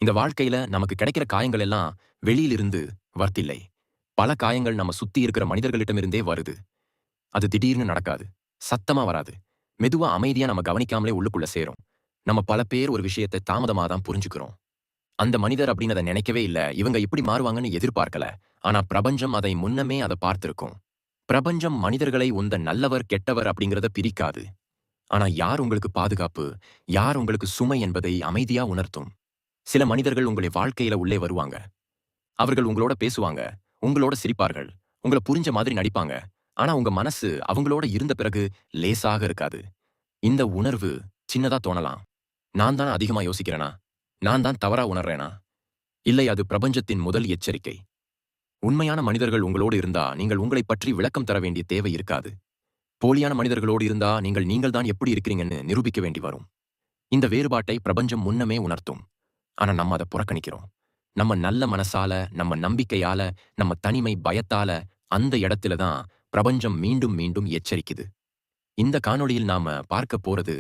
இந்த வாழ்க்கையில நமக்கு கிடைக்கிற காயங்கள் எல்லாம் வெளியிலிருந்து வர்த்தில்லை. பல காயங்கள் நம்ம சுத்தி இருக்கிற மனிதர்களிடமிருந்தே வருது. அது திடீர்னு நடக்காது. சத்தமா வராது. மெதுவா அமைதியா நம்ம கவனிக்காமலே உள்ளுக்குள்ள சேரும். நம்ம பல பேர் ஒரு விஷயத்த தாமதமா தான் புரிஞ்சுக்கிறோம். அந்த மனிதர் அப்படின்னு அத நினைக்கவே இல்ல. இவங்க இப்படி மாறுவாங்கன்னு எதிர்பார்க்கல. ஆனா பிரபஞ்சம் அதை முன்னமே அத பார்த்திருக்கும். பிரபஞ்சம் மனிதர்களை நல்லவர், கெட்டவர் அப்படிங்கிறத பிரிக்காது. ஆனா யார் உங்களுக்கு பாதுகாப்பு, யார் உங்களுக்கு சுமை என்பதை அமைதியா உணர்த்தும். சில மனிதர்கள் உங்களுடைய வாழ்க்கையில உள்ளே வருவாங்க. அவர்கள் உங்களோட பேசுவாங்க, உங்களோட சிரிப்பார்கள், உங்கள புரிஞ்ச மாதிரி நடிப்பாங்க. ஆனா உங்க மனசு அவங்களோட இருந்த பிறகு லேசாக இருக்காது. இந்த உணர்வு சின்னதா தோணலாம். நான் தான் அதிகமா யோசிக்கிறேனா? நான் தான் தவறா உணர்றேனா? இல்லை, அது பிரபஞ்சத்தின் முதல் எச்சரிக்கை. உண்மையான மனிதர்கள் உங்களோடு இருந்தா நீங்கள் உங்களைப் பற்றி விளக்கம் தர வேண்டிய தேவை இருக்காது. போலியான மனிதர்களோடு இருந்தா நீங்கள் தான் எப்படி இருக்கிறீங்கன்னு நிரூபிக்க வேண்டி வரும். இந்த வேறுபாட்டை பிரபஞ்சம் முன்னமே உணர்த்தும். ஆனா நம்ம அத புறக்கணிக்கிறோம். நம்ம நல்ல மனசால, நம்ம நம்பிக்கையால, நம்ம தனிமை பயத்தால அந்த இடத்துல தான் பிரபஞ்சம் மீண்டும் மீண்டும் எச்சரிக்குது. இந்த காணொளியில் நாம பார்க்க போறது,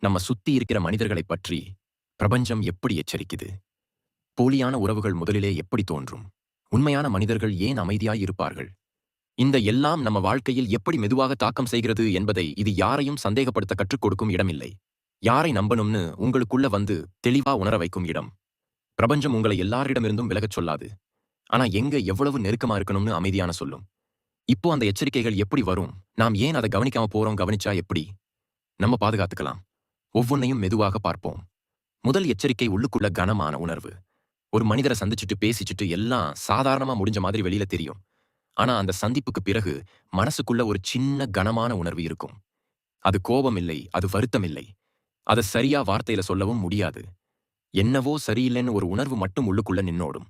நம்ம சுத்தி இருக்கிற மனிதர்களைப் பற்றி பிரபஞ்சம் எப்படி எச்சரிக்குது. போலியான உறவுகள் முதலிலே எப்படி தோன்றும்? உண்மையான மனிதர்கள் ஏன் அமைதியாய் இருப்பார்கள்? இந்த எல்லாம் நம்ம வாழ்க்கையில் எப்படி மெதுவாக தாக்கம் செய்கிறது என்பதை இது யாரையும் சந்தேகப்படுத்த கற்றுக் கொடுக்கும் இடமில்லை. யாரை நம்பணும்னு உங்களுக்குள்ள வந்து தெளிவா உணர வைக்கும் இடம். பிரபஞ்சம் உங்களை எல்லாரிடமிருந்தும் விலகச் சொல்லாது. ஆனா எங்க எவ்வளவு நெருக்கமா இருக்கணும்னு அமைதியான சொல்லும். இப்போ அந்த எச்சரிக்கைகள் எப்படி வரும்? நாம் ஏன் அதை கவனிக்காம போறோம்? கவனிச்சா எப்படி நம்ம பாதுகாத்துக்கலாம்? ஒவ்வொன்னையும் மெதுவாக பார்ப்போம். முதல் எச்சரிக்கை உள்ளுக்குள்ள கனமான உணர்வு. ஒரு மனிதரை சந்திச்சுட்டு பேசிச்சுட்டு எல்லாம் சாதாரணமா முடிஞ்ச மாதிரி வெளியில தெரியும். ஆனா அந்த சந்திப்புக்கு பிறகு மனசுக்குள்ள ஒரு சின்ன கனமான உணர்வு இருக்கும். அது கோபம் இல்லை, அது வருத்தம் இல்லை. அதை சரியா வார்த்தையில சொல்லவும் முடியாது. என்னவோ சரியில்லைன்னு ஒரு உணர்வு மட்டும் உள்ளுக்குள்ள நின்னோடும்.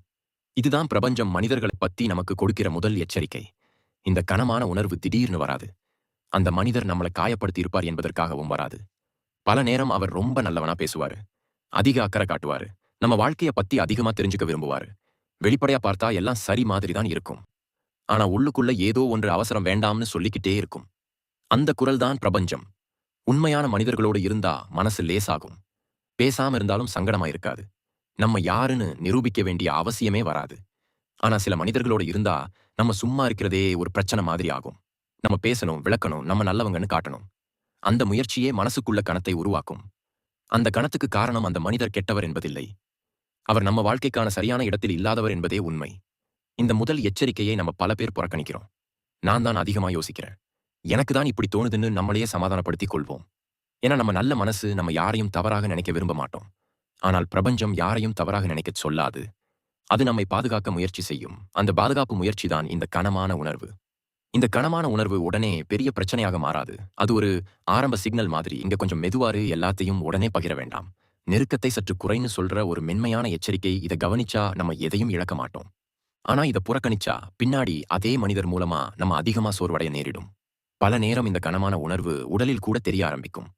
இதுதான் பிரபஞ்சம் மனிதர்களைப் பத்தி நமக்கு கொடுக்கிற முதல் எச்சரிக்கை. இந்த கனமான உணர்வு திடீர்னு வராது. அந்த மனிதர் நம்மள காயப்படுத்தி இருப்பார் என்பதற்காகவும் வராது. பல நேரம் அவர் ரொம்ப நல்லவனா பேசுவாரு. அதிக அக்கறை காட்டுவாரு. நம்ம வாழ்க்கைய பத்தி அதிகமா தெரிஞ்சுக்க விரும்புவாரு. வெளிப்படையா பார்த்தா எல்லாம் சரி மாதிரி தான் இருக்கும். ஆனா உள்ளுக்குள்ள ஏதோ ஒன்று அவசரம் வேண்டாம்னு சொல்லிக்கிட்டே இருக்கும். அந்த குரல் தான் பிரபஞ்சம். உண்மையான மனிதர்களோடு இருந்தா மனசு லேசாகும். பேசாம இருந்தாலும் சங்கடமா இருக்காது. நம்ம யாருன்னு நிரூபிக்க வேண்டிய அவசியமே வராது. ஆனா சில மனிதர்களோட இருந்தா நம்ம சும்மா இருக்கிறதே ஒரு பிரச்சனை மாதிரி ஆகும். நம்ம பேசணும், விளக்கணும், நம்ம நல்லவங்கன்னு காட்டணும். அந்த முயற்சியே மனசுக்குள்ள கணத்தை உருவாக்கும். அந்த கணத்துக்கு காரணம் அந்த மனிதர் கெட்டவர் என்பதில்லை. அவர் நம்ம வாழ்க்கைக்கான சரியான இடத்தில் இல்லாதவர் என்பதே உண்மை. இந்த முதல் எச்சரிக்கையை நம்ம பல பேர் புறக்கணிக்கிறோம். நான் தான் அதிகமா யோசிக்கிறேன். எனக்கு தான் இப்படி தோணுதுன்னு நம்மளையே சமாதானப்படுத்திக் கொள்வோம். ஏன்னா நம்ம நல்ல மனசு நம்ம யாரையும் தவறாக நினைக்க விரும்ப மாட்டோம். ஆனால் பிரபஞ்சம் யாரையும் தவறாக நினைக்கச் சொல்லாது. அது நம்மை பாதுகாக்க முயற்சி செய்யும். அந்த பாதுகாப்பு முயற்சி தான் இந்த கனமான உணர்வு. இந்த கனமான உணர்வு உடனே பெரிய பிரச்சனையாக மாறாது. அது ஒரு ஆரம்ப சிக்னல் மாதிரி. இங்க கொஞ்சம் மெதுவாரு, எல்லாத்தையும் உடனே பகிர வேண்டாம். நெருக்கத்தை சற்று குறைன்னு சொல்ற ஒரு மென்மையான எச்சரிக்கை. இதை கவனிச்சா நம்ம எதையும் இழக்க மாட்டோம். ஆனா இதை புறக்கணிச்சா பின்னாடி அதே மனிதர் மூலமா நம்ம அதிகமா சோர்வடைய நேரிடும். பல நேரம் இந்த கனமான உணர்வு உடலில் கூட தெரிய ஆரம்பிக்கும்.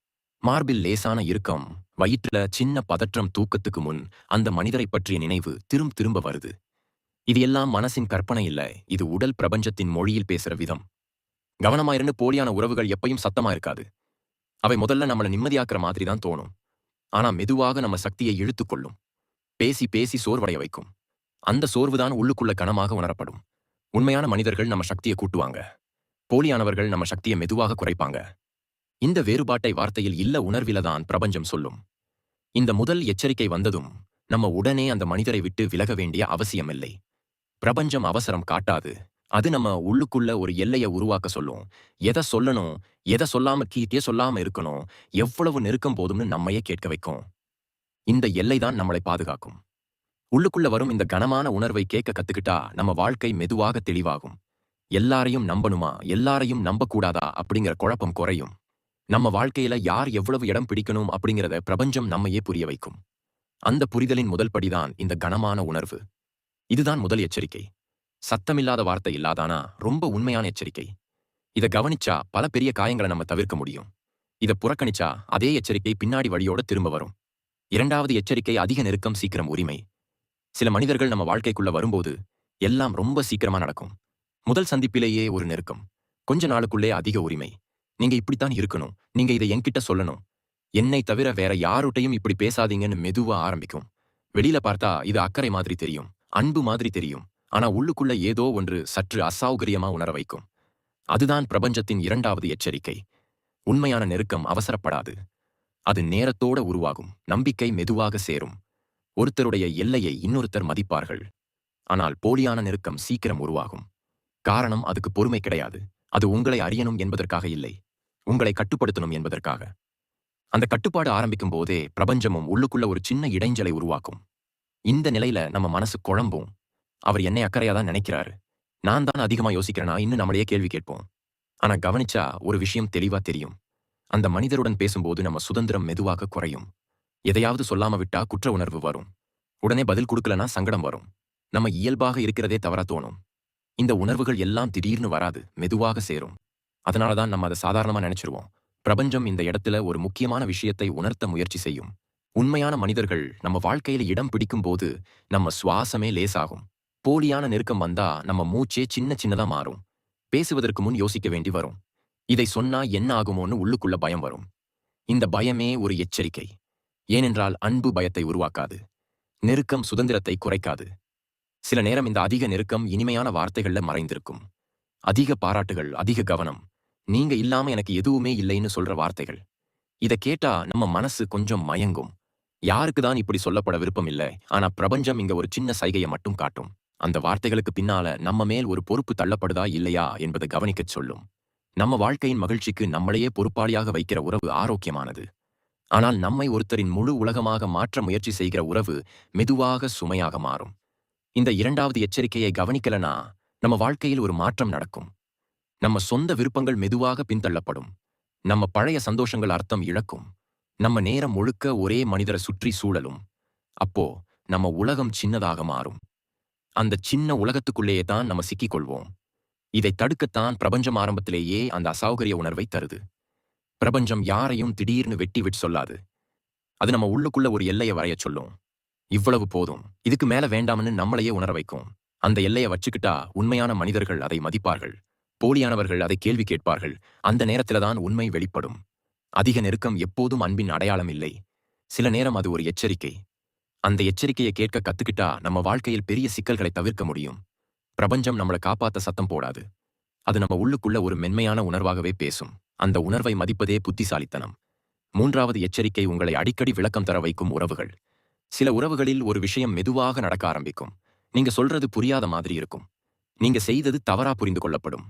மார்பில் லேசான இறுக்கம், வயிற்றுல சின்ன பதற்றம், தூக்கத்துக்கு முன் அந்த மனிதரை பற்றிய நினைவு திரும்ப வருது. இது எல்லாம் மனசின் கற்பனை இல்ல. இது உடல் பிரபஞ்சத்தின் மொழியில் பேசுற விதம். கவனமாயிருந்து போலியான உறவுகள் எப்பயும் சத்தமா இருக்காது. அவை முதல்ல நம்மள நிம்மதியாக்குற மாதிரி தான் தோணும். ஆனா மெதுவாக நம்ம சக்தியை இழுத்துக்கொள்ளும். பேசி பேசி சோர்வடைய வைக்கும். அந்த சோர்வுதான் உள்ளுக்குள்ள கனமாக உணரப்படும். உண்மையான மனிதர்கள் நம்ம சக்தியை கூட்டுவாங்க. போலியானவர்கள் நம்ம சக்தியை மெதுவாக குறைப்பாங்க. இந்த வேறுபாட்டை வார்த்தையில் இல்ல, உணர்வில தான் பிரபஞ்சம் சொல்லும். இந்த முதல் எச்சரிக்கை வந்ததும் நம்ம உடனே அந்த மனிதரை விட்டு விலக வேண்டிய அவசியமில்லை. பிரபஞ்சம் அவசரம் காட்டாது. அது நம்ம உள்ளுக்குள்ள ஒரு எல்லைய உருவாக்க சொல்லும். எதை சொல்லணும், எதை சொல்லாம கீட்டே சொல்லாம இருக்கணும், எவ்வளவு நெருக்கம் போதும்னு நம்மையே கேட்க வைக்கும். இந்த எல்லைதான் நம்மளை பாதுகாக்கும். உள்ளுக்குள்ள வரும் இந்த கனமான உணர்வை கேட்க கத்துக்கிட்டா நம்ம வாழ்க்கை மெதுவாக தெளிவாகும். எல்லாரையும் நம்பணுமா, எல்லாரையும் நம்பக்கூடாதா அப்படிங்கிற குழப்பம் குறையும். நம்ம வாழ்க்கையில யார் எவ்வளவு இடம் பிடிக்கணும் அப்படிங்கிறத பிரபஞ்சம் நம்மையே புரிய வைக்கும். அந்த புரிதலின் முதல் படிதான் இந்த கனமான உணர்வு. இதுதான் முதல் எச்சரிக்கை. சத்தமில்லாத வார்த்தை இல்லாதானா ரொம்ப உண்மையான எச்சரிக்கை. இத கவனிச்சா பல பெரிய காயங்களை நம்ம தவிர்க்க முடியும். இத புறக்கணிச்சா அதே எச்சரிக்கை பின்னாடி வழியோட திரும்ப வரும். இரண்டாவது எச்சரிக்கை, அதிக நெருக்கம், சீக்கிரம் உரிமை. சில மனிதர்கள் நம்ம வாழ்க்கைக்குள்ள வரும்போது எல்லாம் ரொம்ப சீக்கிரமா நடக்கும். முதல் சந்திப்பிலேயே ஒரு நெருக்கம். கொஞ்ச நாளுக்குள்ளே அதிக உரிமை. நீங்க இப்படித்தான் இருக்கணும், நீங்க இதை என்கிட்ட சொல்லணும், என்னை தவிர வேற யாருட்டையும் இப்படி பேசாதீங்கன்னு மெதுவா ஆரம்பிக்கும். வெளியில பார்த்தா இது அக்கறை மாதிரி தெரியும், அன்பு மாதிரி தெரியும். ஆனா உள்ளுக்குள்ள ஏதோ ஒன்று சற்று அசௌகரியமா உணர வைக்கும். அதுதான் பிரபஞ்சத்தின் இரண்டாவது எச்சரிக்கை. உண்மையான நெருக்கம் அவசரப்படாது. அது நேரத்தோட உருவாகும். நம்பிக்கை மெதுவாக சேரும். ஒருத்தருடைய எல்லையை இன்னொருத்தர் மதிப்பார்கள். ஆனால் போலியான நெருக்கம் சீக்கிரம் உருவாகும். காரணம் அதுக்கு பொறுமை கிடையாது. அது உங்களை அறியணும் என்பதற்காக இல்லை. உங்களை கட்டுப்படுத்தணும் என்பதற்காக. அந்த கட்டுப்பாடு ஆரம்பிக்கும் போதே பிரபஞ்சமும் உள்ளுக்குள்ள ஒரு சின்ன இடைஞ்சலை உருவாக்கும். இந்த நிலையில நம்ம மனசு குழம்பும். அவர் என்னை அக்கறையா தான் நினைக்கிறாரு. நான் தான் அதிகமா யோசிக்கிறேனா இன்னும் நம்மளையே கேள்வி கேட்போம். ஆனா கவனிச்சா ஒரு விஷயம் தெளிவா தெரியும். அந்த மனிதருடன் பேசும்போது நம்ம சுதந்திரம் மெதுவாக குறையும். எதையாவது சொல்லாம விட்டா குற்ற உணர்வு வரும். உடனே பதில் கொடுக்கலனா சங்கடம் வரும். நம்ம இயல்பாக இருக்கிறதே தவறா தோணும். இந்த உணர்வுகள் எல்லாம் திடீர்னு வராது, மெதுவாக சேரும். அதனாலதான் நம்ம அதை சாதாரணமா நினைச்சிருவோம். பிரபஞ்சம் இந்த இடத்துல ஒரு முக்கியமான விஷயத்தை உணர்த்த முயற்சி செய்யும். உண்மையான மனிதர்கள் நம்ம வாழ்க்கையில இடம் பிடிக்கும் போது நம்ம சுவாசமே லேசாகும். போலியான நெருக்கம் வந்தா நம்ம மூச்சே சின்ன சின்னதா மாறும். பேசுவதற்கு முன் யோசிக்க வேண்டி வரும். இதை சொன்னா என்ன ஆகுமோன்னு உள்ளுக்குள்ள பயம் வரும். இந்த பயமே ஒரு எச்சரிக்கை. ஏனென்றால் அன்பு பயத்தை உருவாக்காது. நெருக்கம் சுதந்திரத்தை குறைக்காது. சில நேரம் இந்த அதிக நெருக்கம் இனிமையான வார்த்தைகள்ல மறைந்திருக்கும். அதிக பாராட்டுகள், அதிக கவனம். நீங்க இல்லாம எனக்கு எதுவுமே இல்லைன்னு சொல்ற வார்த்தைகள். இத கேட்டா நம்ம மனசு கொஞ்சம் மயங்கும். யாருக்கு தான் இப்படி சொல்லப்பட விருப்பம் இல்லை. ஆனா பிரபஞ்சம் இங்க ஒரு சின்ன சைகையை மட்டும் காட்டும். அந்த வார்த்தைகளுக்கு பின்னால நம்ம மேல் ஒரு பொறுப்பு தள்ளப்படுதா இல்லையா என்பதை கவனிக்கச் சொல்லும். நம்ம வாழ்க்கையின் மகிழ்ச்சிக்கு நம்மளையே பொறுப்பாளியாக வைக்கிற உறவு ஆரோக்கியமானது. ஆனால் நம்மை ஒருத்தரின் முழு உலகமாக மாற்ற முயற்சி செய்கிற உறவு மெதுவாக சுமையாக மாறும். இந்த இரண்டாவது எச்சரிக்கையை கவனிக்கலனா நம்ம வாழ்க்கையில் ஒரு மாற்றம் நடக்கும். நம்ம சொந்த விருப்பங்கள் மெதுவாக பின்தள்ளப்படும். நம்ம பழைய சந்தோஷங்கள் அர்த்தம் இழக்கும். நம்ம நேரம் முழுக்க ஒரே மனிதரை சுற்றி சூழலும். அப்போ நம்ம உலகம் சின்னதாக மாறும். அந்த சின்ன உலகத்துக்குள்ளேயே தான் நம்ம சிக்கிக் கொள்வோம். இதை தடுக்கத்தான் பிரபஞ்சம் ஆரம்பத்திலேயே அந்த அசௌகரிய உணர்வை தருது. பிரபஞ்சம் யாரையும் திடீர்னு வெட்டி விட்டு சொல்லாது. அது நம்ம உள்ளுக்குள்ள ஒரு எல்லையை வரைய சொல்லும். இவ்வளவு போதும், இதுக்கு மேல வேண்டாம்னு நம்மளையே உணர வைக்கும். அந்த எல்லையை வச்சுக்கிட்டா உண்மையான மனிதர்கள் அதை மதிப்பார்கள். போலியானவர்கள் அதை கேள்வி கேட்பார்கள். அந்த நேரத்துல தான் உண்மை வெளிப்படும். அதிக நெருக்கம் எப்போதும் அன்பின் அடையாளம் இல்லை. சில நேரம் அது ஒரு எச்சரிக்கை. அந்த எச்சரிக்கையை கேட்க கத்துக்கிட்டா நம்ம வாழ்க்கையில் பெரிய சிக்கல்களை தவிர்க்க முடியும். பிரபஞ்சம் நம்மளை காப்பாத்த சத்தம் போடாது. அது நம்ம உள்ளுக்குள்ள ஒரு மென்மையான உணர்வாகவே பேசும். அந்த உணர்வை மதிப்பதே புத்திசாலித்தனம். மூன்றாவது எச்சரிக்கை உங்களை அடிக்கடி விளக்கம் தர வைக்கும் உறவுகள். சில உறவுகளில் ஒரு விஷயம் மெதுவாக நடக்க ஆரம்பிக்கும். நீங்க சொல்றது புரியாத மாதிரி இருக்கும். நீங்க செய்தது தவறா புரிந்து கொள்ளப்படும்.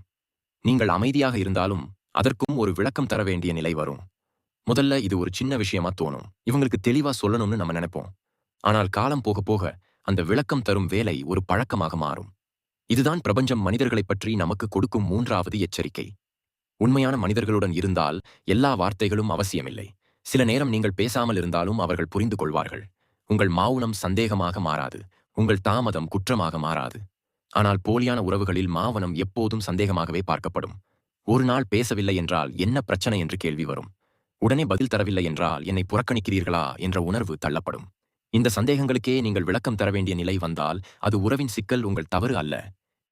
நீங்கள் அமைதியாக இருந்தாலும் அதற்கும் ஒரு விளக்கம் தர வேண்டிய நிலை வரும். முதல்ல இது ஒரு சின்ன விஷயமா தோணும். இவங்களுக்கு தெளிவா சொல்லணும்னு நம்ம நினைப்போம். ஆனால் காலம் போக போக அந்த விளக்கம் தரும் வேலை ஒரு பழக்கமாக மாறும். இதுதான் பிரபஞ்சம் மனிதர்களைப் பற்றி நமக்கு கொடுக்கும் மூன்றாவது எச்சரிக்கை. உண்மையான மனிதர்களுடன் இருந்தால் எல்லா வார்த்தைகளும் அவசியமில்லை. சில நேரம் நீங்கள் பேசாமல் இருந்தாலும் அவர்கள் புரிந்து கொள்வார்கள். உங்கள் மௌனம் சந்தேகமாக மாறாது. உங்கள் தாமதம் குற்றமாக மாறாது. ஆனால் போலியான உறவுகளில் மௌனம் எப்போதும் சந்தேகமாகவே பார்க்கப்படும். ஒரு நாள் பேசவில்லை என்றால் என்ன பிரச்சனை என்று கேள்வி வரும். உடனே பதில் தரவில்லை என்றால் என்னை புறக்கணிக்கிறீர்களா என்ற உணர்வு தள்ளப்படும். இந்த சந்தேகங்களுக்கே நீங்கள் விளக்கம் தர வேண்டிய நிலை வந்தால் அது உறவின் சிக்கல், உங்கள் தவறு அல்ல.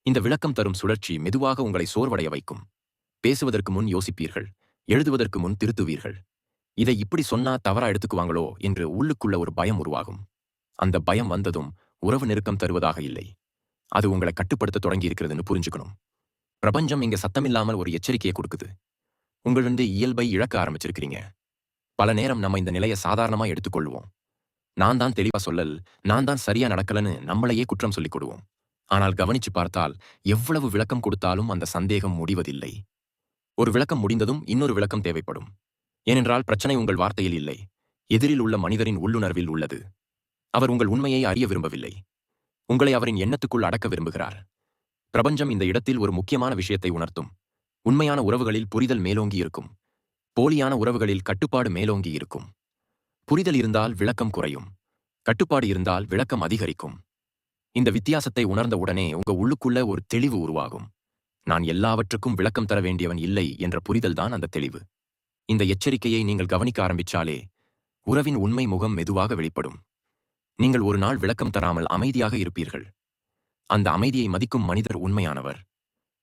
இந்த விளக்கம் தரும் சுழற்சி மெதுவாக உங்களை சோர்வடைய வைக்கும். பேசுவதற்கு முன் யோசிப்பீர்கள். எழுதுவதற்கு முன் திருத்துவீர்கள். இதை இப்படி சொன்னா தவறா எடுத்துக்குவாங்களோ என்று உள்ளுக்குள்ள ஒரு பயம் உருவாகும். அந்த பயம் வந்ததும் உறவு நெருக்கம் தருவதாக இல்லை. அது உங்களை கட்டுப்படுத்த தொடங்கி இருக்கிறதுன்னு புரிஞ்சுக்கணும். பிரபஞ்சம் இங்க சத்தமில்லாமல் ஒரு எச்சரிக்கையை கொடுக்குது. உங்களிருந்து இயல்பை இழக்க ஆரம்பிச்சிருக்கிறீங்க. பல நேரம் நம்ம இந்த நிலையை சாதாரணமா எடுத்துக்கொள்வோம். நான் தான் தெளிவா சொல்லல், நான் தான் சரியா நடக்கலன்னு நம்மளையே குற்றம் சொல்லிக் கொடுவோம். ஆனால் கவனிச்சு பார்த்தால் எவ்வளவு விளக்கம் கொடுத்தாலும் அந்த சந்தேகம் முடிவதில்லை. ஒரு விளக்கம் முடிந்ததும் இன்னொரு விளக்கம் தேவைப்படும். ஏனென்றால் பிரச்சனை உங்கள் வார்த்தையில் இல்லை. எதிரில் உள்ள மனிதரின் உள்ளுணர்வில் உள்ளது. அவர் உங்கள் உண்மையை அறிய விரும்பவில்லை. உங்களை அவரின் எண்ணத்துக்குள் அடக்க விரும்புகிறார். பிரபஞ்சம் இந்த இடத்தில் ஒரு முக்கியமான விஷயத்தை உணர்த்தும். உண்மையான உறவுகளில் புரிதல் மேலோங்கி இருக்கும். போலியான உறவுகளில் கட்டுப்பாடு மேலோங்கி இருக்கும். புரிதல் இருந்தால் விளக்கம் குறையும். கட்டுப்பாடு இருந்தால் விளக்கம் அதிகரிக்கும். இந்த வித்தியாசத்தை உணர்ந்த உடனே உங்க உள்ளுக்குள்ள ஒரு தெளிவு உருவாகும். நான் எல்லாவற்றுக்கும் விளக்கம் தர வேண்டியவன் இல்லை என்ற புரிதல்தான் அந்த தெளிவு. இந்த எச்சரிக்கையை நீங்கள் கவனிக்க ஆரம்பிச்சாலே உறவின் உண்மை முகம் மெதுவாக வெளிப்படும். நீங்கள் ஒரு நாள் விளக்கம் தராமல் அமைதியாக இருப்பீர்கள். அந்த அமைதியை மதிக்கும் மனிதர் உண்மையானவர்.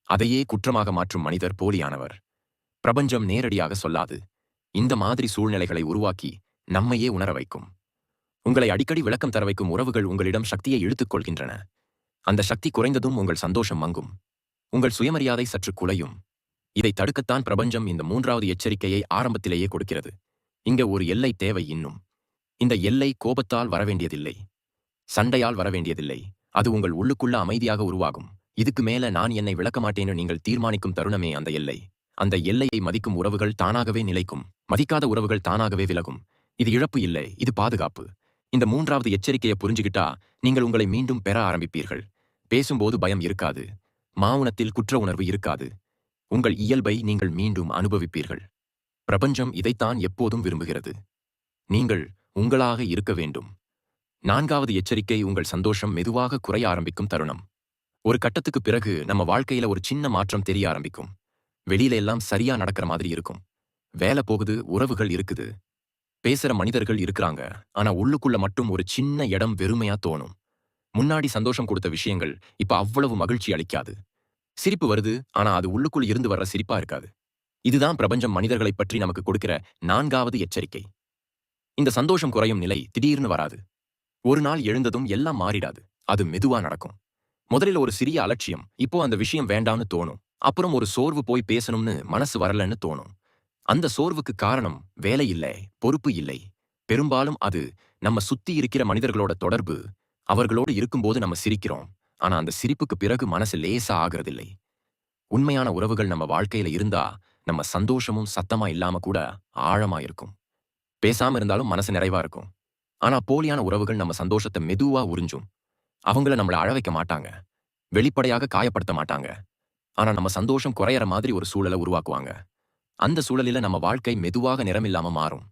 அதையே குற்றமாக மாற்றும் மனிதர் போலியானவர். பிரபஞ்சம் நேரடியாக சொல்லாது. இந்த மாதிரி சூழ்நிலைகளை உருவாக்கி நம்மையே உணர வைக்கும். உங்களை அடிக்கடி விளக்கம் தர வைக்கும் உறவுகள் உங்களிடம் சக்தியை இழுத்துக் கொள்கின்றன. அந்த சக்தி குறைந்ததும் உங்கள் சந்தோஷம் மங்கும். உங்கள் சுயமரியாதை சற்று குலையும். இதை தடுக்கத்தான் பிரபஞ்சம் இந்த 3வது எச்சரிக்கையை ஆரம்பத்திலேயே கொடுக்கிறது. இங்க ஒரு எல்லை தேவை இன்னும். இந்த எல்லை கோபத்தால் வரவேண்டியதில்லை. சண்டையால் வரவேண்டியதில்லை. அது உங்கள் உள்ளுக்குள்ள அமைதியாக உருவாகும். இதுக்கு மேல நான் என்னை விளக்க மாட்டேன்னு நீங்கள் தீர்மானிக்கும் தருணமே அந்த எல்லை. அந்த எல்லையை மதிக்கும் உறவுகள் தானாகவே நிலைக்கும். மதிக்காத உறவுகள் தானாகவே விலகும். இது இழப்பு இல்லை, இது பாதுகாப்பு. இந்த 3வது எச்சரிக்கையை புரிஞ்சுகிட்டா நீங்கள் உங்களை மீண்டும் பெற ஆரம்பிப்பீர்கள். பேசும்போது பயம் இருக்காது. மௌனத்தில் குற்ற உணர்வு இருக்காது. உங்கள் இயல்பை நீங்கள் மீண்டும் அனுபவிப்பீர்கள். பிரபஞ்சம் இதைத்தான் எப்போதும் விரும்புகிறது. நீங்கள் உங்களாக இருக்க வேண்டும். 4வது எச்சரிக்கை உங்கள் சந்தோஷம் மெதுவாக குறைய ஆரம்பிக்கும் தருணம். ஒரு கட்டத்துக்கு பிறகு நம்ம வாழ்க்கையில ஒரு சின்ன மாற்றம் தெரிய ஆரம்பிக்கும். வெளியில எல்லாம் சரியா நடக்கிற மாதிரி இருக்கும். வேலை போகுது, உறவுகள் இருக்குது, பேசுற மனிதர்கள் இருக்கிறாங்க. ஆனா உள்ளுக்குள்ள மட்டும் ஒரு சின்ன இடம் வெறுமையா தோணும். முன்னாடி சந்தோஷம் கொடுத்த விஷயங்கள் இப்ப அவ்வளவு மகிழ்ச்சி அளிக்காது. சிரிப்பு வருது, ஆனா அது உள்ளுக்குள் இருந்து வர்ற சிரிப்பா இருக்காது. இதுதான் பிரபஞ்சம் மனிதர்களைப் பற்றி நமக்கு கொடுக்கிற 4வது எச்சரிக்கை. இந்த சந்தோஷம் குறையும் நிலை திடீர்னு வராது. ஒரு நாள் எழுந்ததும் எல்லாம் மாறிடாது. அது மெதுவா நடக்கும். முதலில் ஒரு சிறிய அலட்சியம், இப்போ அந்த விஷயம் வேண்டாம்னு தோணும். அப்புறம் ஒரு சோர்வு, போய் பேசணும்னு மனசு வரலன்னு தோணும். அந்த சோர்வுக்கு காரணம் வேலை இல்லை, பொறுப்பு இல்லை. பெரும்பாலும் அது நம்ம சுத்தி இருக்கிற மனிதர்களோட தொடர்பு. அவர்களோடு இருக்கும்போது நம்ம சிரிக்கிறோம். ஆனா அந்த சிரிப்புக்கு பிறகு மனசு லேசா ஆகிறதில்லை. உண்மையான உறவுகள் நம்ம வாழ்க்கையில இருந்தா நம்ம சந்தோஷமும் சத்தமா இல்லாம கூட ஆழமா இருக்கும். பேசாம இருந்தாலும் மனசு நிறைவா இருக்கும். ஆனா போலியான உறவுகள் நம்ம சந்தோஷத்தை மெதுவா உறிஞ்சும். அவங்கள நம்மள அழ வைக்க மாட்டாங்க. வெளிப்படையாக காயப்படுத்த மாட்டாங்க. ஆனா நம்ம சந்தோஷம் குறையற மாதிரி ஒரு சூழலை உருவாக்குவாங்க. அந்த சூழலில நம்ம வாழ்க்கை மெதுவாக நிறமில்லாம மாறும்.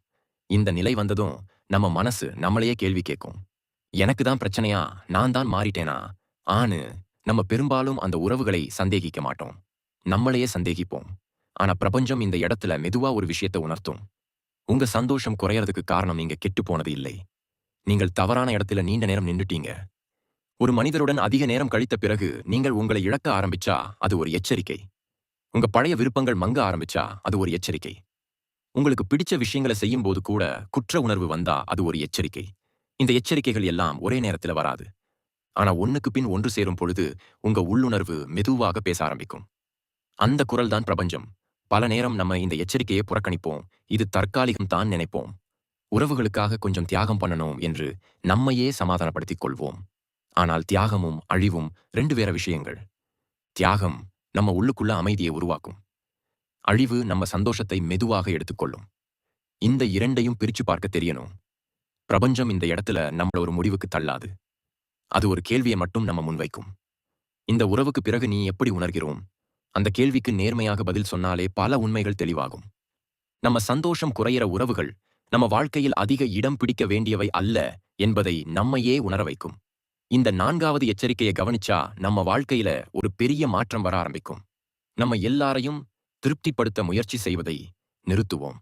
இந்த நிலை வந்ததும் நம்ம மனசு நம்மளையே கேள்வி கேட்கும். எனக்கு தான் பிரச்சனையா? நான் தான் மாறிட்டேனா? ஆனு நம்ம பெரும்பாலும் அந்த உறவுகளை சந்தேகிக்க மாட்டோம். நம்மளையே சந்தேகிப்போம். ஆனா பிரபஞ்சம் இந்த இடத்துல மெதுவா ஒரு விஷயத்தை உணர்த்தும். உங்க சந்தோஷம் குறையறதுக்கு காரணம் நீங்க கெட்டு போனது இல்லை. நீங்கள் தவறான இடத்துல நீண்ட நேரம் நின்னுட்டீங்க. ஒரு மனிதருடன் அதிக நேரம் கழித்த பிறகு நீங்கள் உங்களை இழக்க ஆரம்பிச்சா அது ஒரு எச்சரிக்கை. உங்க பழைய விருப்பங்கள் மங்க ஆரம்பிச்சா அது ஒரு எச்சரிக்கை. உங்களுக்கு பிடிச்ச விஷயங்களை செய்யும் போது கூட குற்ற உணர்வு வந்தா அது ஒரு எச்சரிக்கை. இந்த எச்சரிக்கைகள் எல்லாம் ஒரே நேரத்துல வராது. ஆனா ஒண்ணுக்கு பின் ஒன்று சேரும் பொழுது உங்க உள்ளுணர்வு மெதுவாக பேச ஆரம்பிக்கும். அந்த குரல் தான் பிரபஞ்சம். பல நேரம் நம்ம இந்த எச்சரிக்கையை புறக்கணிப்போம். இது தற்காலிகம் தான் நினைப்போம். உறவுகளுக்காக கொஞ்சம் தியாகம் பண்ணணும் என்று நம்மையே சமாதானப்படுத்திக் கொள்வோம். ஆனால் தியாகமும் அழிவும் 2 வேற விஷயங்கள். தியாகம் நம்ம உள்ளுக்குள்ள அமைதியை உருவாக்கும். அழிவு நம்ம சந்தோஷத்தை மெதுவாக எடுத்துக்கொள்ளும். இந்த 2ஐயும் பிரிச்சு பார்க்க தெரியணும். பிரபஞ்சம் இந்த இடத்துல நம்மள ஒரு முடிவுக்கு தள்ளாது. அது ஒரு கேள்வியை மட்டும் நம்ம முன்வைக்கும். இந்த உறவுக்கு பிறகு நீ எப்படி உணர்கிறோம்? அந்த கேள்விக்கு நேர்மையாக பதில் சொன்னாலே பல உண்மைகள் தெளிவாகும். நம்ம சந்தோஷம் குறையிற உறவுகள் நம்ம வாழ்க்கையில் அதிக இடம் பிடிக்க வேண்டியவை அல்ல என்பதை நம்மையே உணர வைக்கும். இந்த 4வது எச்சரிக்கையை கவனிச்சா நம்ம வாழ்க்கையில ஒரு பெரிய மாற்றம் வர ஆரம்பிக்கும். நம்ம எல்லாரையும் திருப்திப்படுத்த முயற்சி செய்வதை நிறுத்துவோம்.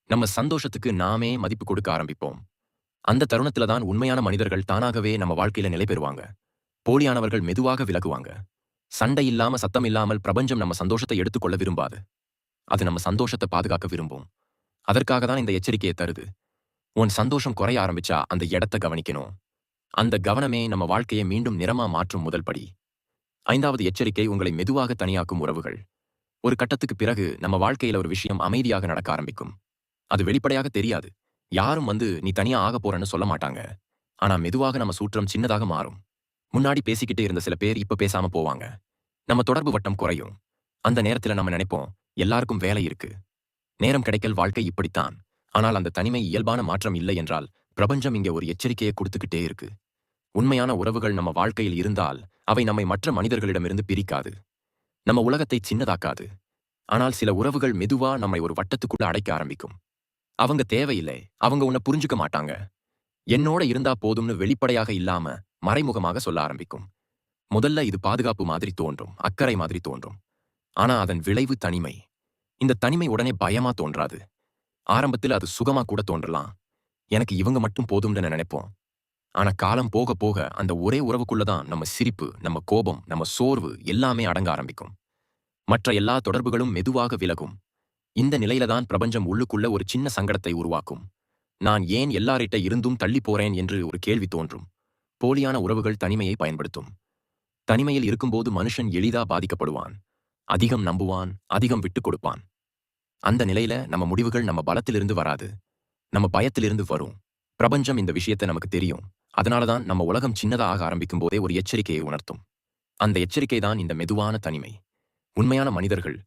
நம்ம சந்தோஷத்துக்கு நாமே மதிப்பு கொடுக்க ஆரம்பிப்போம். அந்த தருணத்துல தான் உண்மையான மனிதர்கள் தானாகவே நம்ம வாழ்க்கையில நிலை பெறுவாங்க. போலியானவர்கள் மெதுவாக விலகுவாங்க. சண்டை இல்லாம, சத்தம் இல்லாமல் பிரபஞ்சம் நம்ம சந்தோஷத்தை எடுத்துக்கொள்ள விரும்பாது. அது நம்ம சந்தோஷத்தை பாதுகாக்க விரும்பும். அதற்காக தான் இந்த எச்சரிக்கையை தருது. உன் சந்தோஷம் குறைய ஆரம்பிச்சா அந்த இடத்தை கவனிக்கணும். அந்த கவனமே நம்ம வாழ்க்கையை மீண்டும் நிறமா மாற்றும் முதல் படி. 5வது எச்சரிக்கை உங்களை மெதுவாக தனியாக்கும் உறவுகள். ஒரு கட்டத்துக்கு பிறகு நம்ம வாழ்க்கையில ஒரு விஷயம் அமைதியாக நடக்க ஆரம்பிக்கும். அது வெளிப்படையாக தெரியாது. யாரும் வந்து நீ தனியா ஆக போறன்னு சொல்ல மாட்டாங்க. ஆனா மெதுவாக நம்ம சூற்றம் சின்னதாக மாறும். முன்னாடி பேசிக்கிட்டே இருந்த சில பேர் இப்ப பேசாம போவாங்க. நம்ம தொடர்பு வட்டம் குறையும். அந்த நேரத்துல நம்ம நினைப்போம், எல்லாருக்கும் வேலை இருக்கு, நேரம் கிடைக்கல், வாழ்க்கை இப்படித்தான். ஆனால் அந்த தனிமை இயல்பான மாற்றம் இல்லை என்றால் பிரபஞ்சம் இங்கே ஒரு எச்சரிக்கையை கொடுத்துக்கிட்டே இருக்கு. உண்மையான உறவுகள் நம்ம வாழ்க்கையில் இருந்தால் அவை நம்மை மற்ற மனிதர்களிடமிருந்து பிரிக்காது. நம்ம உலகத்தை சின்னதாக்காது. ஆனால் சில உறவுகள் மெதுவா நம்மை ஒரு வட்டத்துக்குள்ள அடைக்க ஆரம்பிக்கும். அவங்க தேவையில்லை, அவங்க உன்னை புரிஞ்சுக்க மாட்டாங்க, என்னோட இருந்தா போதும்னு வெளிப்படையாக இல்லாம மறைமுகமாக சொல்ல ஆரம்பிக்கும். முதல்ல இது பாதுகாப்பு மாதிரி தோன்றும், அக்கறை மாதிரி தோன்றும். ஆனா அதன் விளைவு தனிமை. இந்த தனிமை உடனே பயமா தோன்றாது. ஆரம்பத்தில் அது சுகமா கூட தோன்றலாம். எனக்கு இவங்க மட்டும் போதும்னு நினைப்போம். ஆனா காலம் போக போக அந்த ஒரே உறவுக்குள்ளதான் நம்ம சிரிப்பு, நம்ம கோபம், நம்ம சோர்வு எல்லாமே அடங்க ஆரம்பிக்கும். மற்ற எல்லா தொடர்புகளும் மெதுவாக விலகும். இந்த நிலையில தான் பிரபஞ்சம் உள்ளுக்குள்ள ஒரு சின்ன சங்கடத்தை உருவாக்கும். நான் ஏன் எல்லாரிட்ட இருந்தும் தள்ளி போறேன் என்று ஒரு கேள்வி தோன்றும். போலியான உறவுகள் தனிமையை பயன்படுத்தும். தனிமையில் இருக்கும்போது மனுஷன் எளிதா பாதிக்கப்படுவான். அதிகம் நம்புவான், அதிகம் விட்டுக் கொடுப்பான். அந்த நிலையில நம்ம முடிவுகள் நம்ம பலத்திலிருந்து வராது. நம்ம பயத்திலிருந்து வரும். பிரபஞ்சம் இந்த விஷயத்தை நமக்கு தெரியும். அதனாலதான் நம்ம உலகம் சின்னதா ஆக ஆரம்பிக்கும் போதே ஒரு எச்சரிக்கையை உணர்த்தும். அந்த எச்சரிக்கை தான் இந்த மெதுவான தனிமை. உண்மையான மனிதர்கள்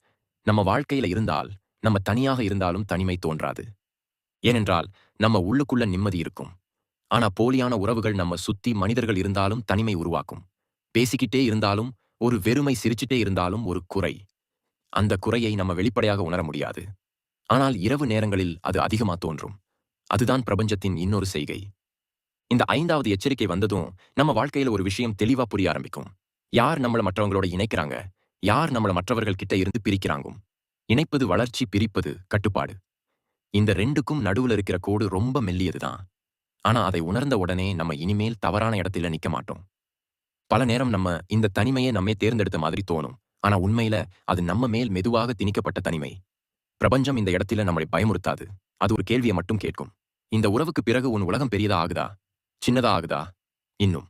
நம்ம வாழ்க்கையில இருந்தால், நம்ம தனியாக இருந்தாலும் தனிமை தோன்றாது. ஏனென்றால், நம்ம உள்ளுக்குள்ள நிம்மதி இருக்கும். ஆனா போலியான உறவுகள் நம்ம சுத்தி மனிதர்கள் இருந்தாலும் தனிமை உருவாக்கும். பேசிக்கிட்டே இருந்தாலும், ஒரு வெறுமை சிரிச்சிட்டே இருந்தாலும் ஒரு குறை. அந்த குறையை நம்ம வெளிப்படையாக உணர முடியாது. ஆனால் இரவு நேரங்களில் அது அதிகமா தோன்றும். அதுதான் பிரபஞ்சத்தின் இன்னொரு செய்கை. இந்த 5வது எச்சரிக்கை வந்ததும், நம்ம வாழ்க்கையில ஒரு விஷயம் தெளிவா புரிய ஆரம்பிக்கும். யார் நம்மள மற்றவங்களோட இணைக்கிறாங்க? யார் நம்மள மற்றவர்கள் கிட்ட இருந்து பிரிக்கிறாங்க? இணைப்பது வளர்ச்சி, பிரிப்பது கட்டுப்பாடு. இந்த 2க்கும் நடுவுல இருக்கிற கோடு ரொம்ப மெல்லியதுதான். ஆனா அதை உணர்ந்த உடனே நம்ம இனிமேல் தவறான இடத்துல நிக்க மாட்டோம். பல நேரம் நம்ம இந்த தனிமையை நம்மே தேர்ந்தெடுத்த மாதிரி தோணும். ஆனா உண்மையில அது நம்ம மேல் மெதுவாக திணிக்கப்பட்ட தனிமை. பிரபஞ்சம் இந்த இடத்துல நம்மளை பயமுறுத்தாது. அது ஒரு கேள்வியை மட்டும் கேட்கும். இந்த உறவுக்கு பிறகு உன் உலகம் பெரியதா ஆகுதா? சின்னதா ஆகுதா? இன்னும்.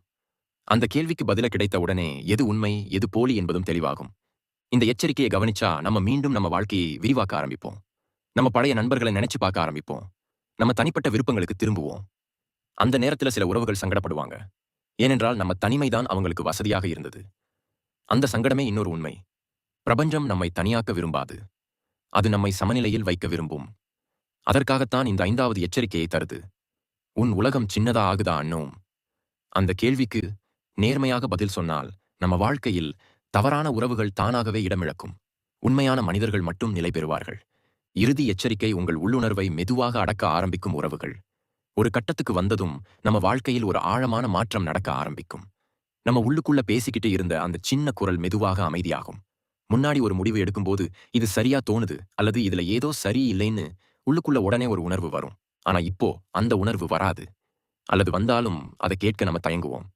அந்த கேள்விக்கு பதில கிடைத்த உடனே எது உண்மை, எது போலி என்பதும் தெளிவாகும். இந்த எச்சரிக்கையை கவனிச்சா நம்ம மீண்டும் நம்ம வாழ்க்கையை விரிவாக்க ஆரம்பிப்போம். நம்ம பழைய நண்பர்களை நினைச்சு பார்க்க ஆரம்பிப்போம். நம்ம தனிப்பட்ட விருப்பங்களுக்கு திரும்புவோம். அந்த நேரத்துல சில உறவுகள் சங்கடப்படுவாங்க. ஏனென்றால் நம்ம தனிமைதான் அவங்களுக்கு வசதியாக இருந்தது. அந்த சங்கடமே இன்னொரு உண்மை. பிரபஞ்சம் நம்மை தனியாக்க விரும்பாது. அது நம்மை சமநிலையில் வைக்க விரும்பும். அதற்காகத்தான் இந்த 5வது எச்சரிக்கையை தருது. உன் உலகம் சின்னதா ஆகுதா அண்ணோம்? அந்த கேள்விக்கு நேர்மையாக பதில் சொன்னால், நம்ம வாழ்க்கையில் தவறான உறவுகள் தானாகவே இடமிழக்கும். உண்மையான மனிதர்கள் மட்டும் நிலை பெறுவார்கள். இறுதி எச்சரிக்கை உங்கள் உள்ளுணர்வை மெதுவாக அடக்க ஆரம்பிக்கும் உறவுகள். ஒரு கட்டத்துக்கு வந்ததும் நம்ம வாழ்க்கையில் ஒரு ஆழமான மாற்றம் நடக்க ஆரம்பிக்கும். நம்ம உள்ளுக்குள்ள பேசிக்கிட்டு இருந்த அந்த சின்ன குரல் மெதுவாக அமைதியாகும். முன்னாடி ஒரு முடிவு எடுக்கும்போது இது சரியா தோணுது அல்லது இதுல ஏதோ சரி இல்லைன்னு உள்ளுக்குள்ள உடனே ஒரு உணர்வு வரும். ஆனா இப்போ அந்த உணர்வு வராது. அல்லது வந்தாலும் அதை கேட்க நம்ம தயங்குவோம்.